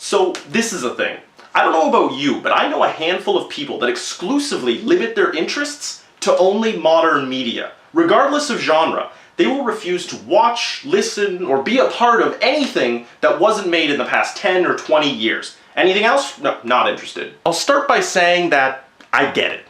So this is a thing. I don't know about you, but I know a handful of people that exclusively limit their interests to only modern media. Regardless of genre, they will refuse to watch, listen, or be a part of anything that wasn't made in the past 10 or 20 years. Anything else? No, not interested. I'll start by saying that I get it.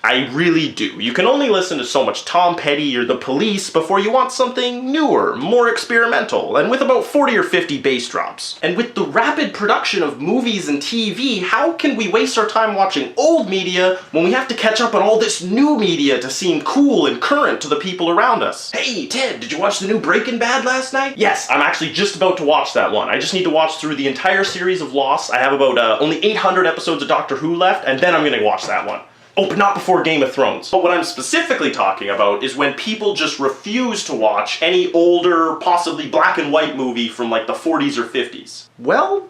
I really do. You can only listen to so much Tom Petty or The Police before you want something newer, more experimental, and with about 40 or 50 bass drops. And with the rapid production of movies and TV, how can we waste our time watching old media when we have to catch up on all this new media to seem cool and current to the people around us? Hey, Ted, did you watch the new Breaking Bad last night? Yes, I'm actually just about to watch that one. I just need to watch through the entire series of Lost. I have about only 800 episodes of Doctor Who left, and then I'm gonna watch that one. Oh, but not before Game of Thrones. But what I'm specifically talking about is when people just refuse to watch any older, possibly black and white movie from like the 40s or 50s. Well,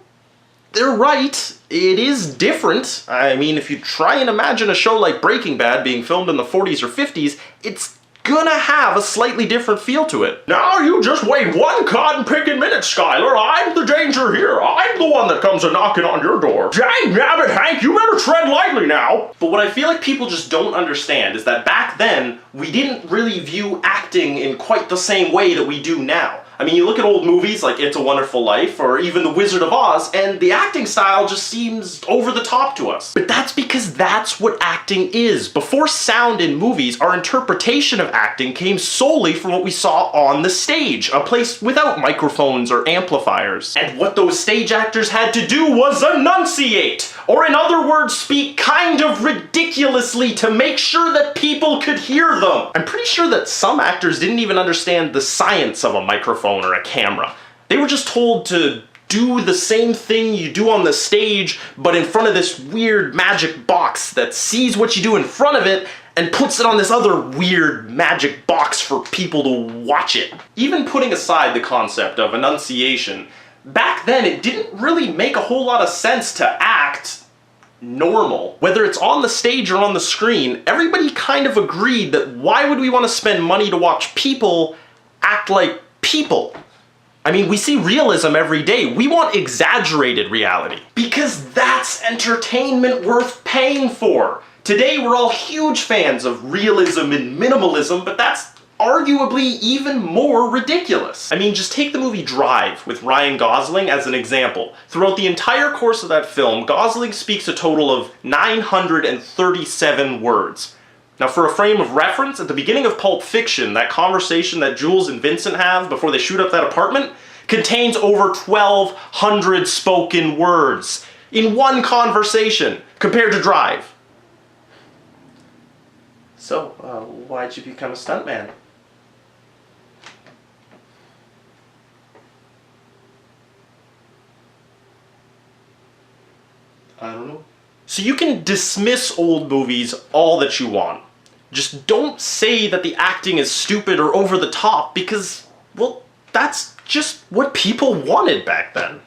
they're right. It is different. I mean, if you try and imagine a show like Breaking Bad being filmed in the 40s or 50s, it's gonna have a slightly different feel to it. Now you just wait one cotton-picking minute, Skylar. I'm the danger here. I'm the one that comes a-knocking on your door. Dang nabbit, Hank, you better tread lightly now. But what I feel like people just don't understand is that back then, we didn't really view acting in quite the same way that we do now. I mean, you look at old movies like It's a Wonderful Life or even The Wizard of Oz, and the acting style just seems over the top to us. But that's because that's what acting is. Before sound in movies, our interpretation of acting came solely from what we saw on the stage, a place without microphones or amplifiers. And what those stage actors had to do was enunciate, or in other words, speak kind of ridiculously to make sure that people could hear them. I'm pretty sure that some actors didn't even understand the science of a microphone or a camera. They were just told to do the same thing you do on the stage, but in front of this weird magic box that sees what you do in front of it and puts it on this other weird magic box for people to watch it. Even putting aside the concept of enunciation, back then it didn't really make a whole lot of sense to act normal. Whether it's on the stage or on the screen, everybody kind of agreed that why would we want to spend money to watch people act like people? I mean, we see realism every day. We want exaggerated reality because that's entertainment worth paying for. Today, we're all huge fans of realism and minimalism, but that's arguably even more ridiculous. I mean, just take the movie Drive with Ryan Gosling as an example. Throughout the entire course of that film, Gosling speaks a total of 937 words. Now, for a frame of reference, at the beginning of Pulp Fiction, that conversation that Jules and Vincent have before they shoot up that apartment contains over 1,200 spoken words in one conversation, compared to Drive. So, why'd you become a stuntman? I don't know. So you can dismiss old movies all that you want. Just don't say that the acting is stupid or over the top because, well, that's just what people wanted back then.